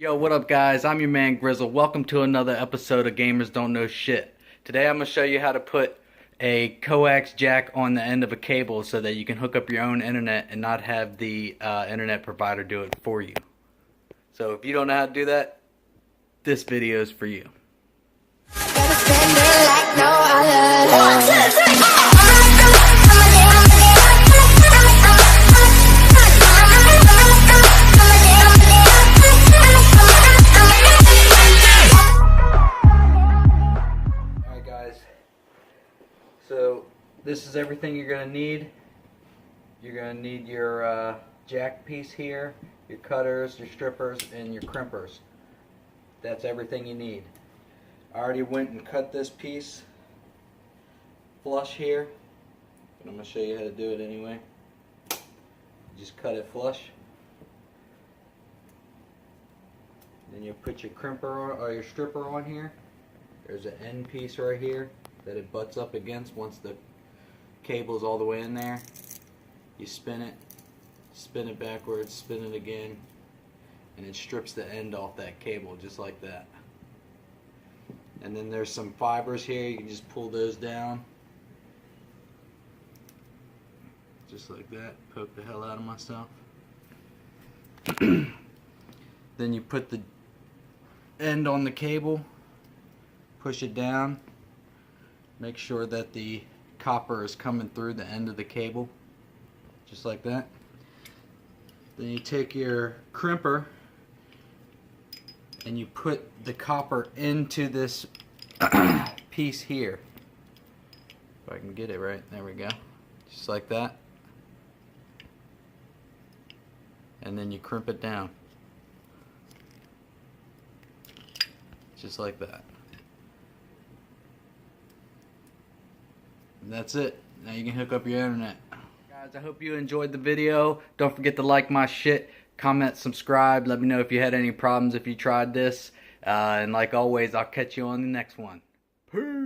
Yo, what up guys? I'm your man Grizzel. Welcome to another episode of Gamers Don't Know Shit. Today I'm going to show you how to put a coax jack on the end of a cable so that you can hook up your own internet and not have the internet provider do it for you. So if you don't know how to do that, this video is for you. So this is everything you're going to need. You're going to need your jack piece here, your cutters, your strippers, and your crimpers. That's everything you need. I already went and cut this piece flush here, but I'm going to show you how to do it anyway. Just cut it flush. Then you put your crimper or your stripper on here. There's an end piece right here that it butts up against. Once the cable is all the way in there, you spin it backwards, spin it again, and it strips the end off that cable just like that. And then there's some fibers here, you can just pull those down just like that. Poke the hell out of myself. Then you put the end on the cable, push it down. Make sure that the copper is coming through the end of the cable, just like that. Then you take your crimper and you put the copper into this piece here. If I can get it right, there we go. Just like that. And then you crimp it down. Just like that. And that's it. Now you can hook up your internet. Guys, I hope you enjoyed the video. Don't forget to like my shit, comment, subscribe. Let me know if you had any problems if you tried this. And like always, I'll catch you on the next one. Peace.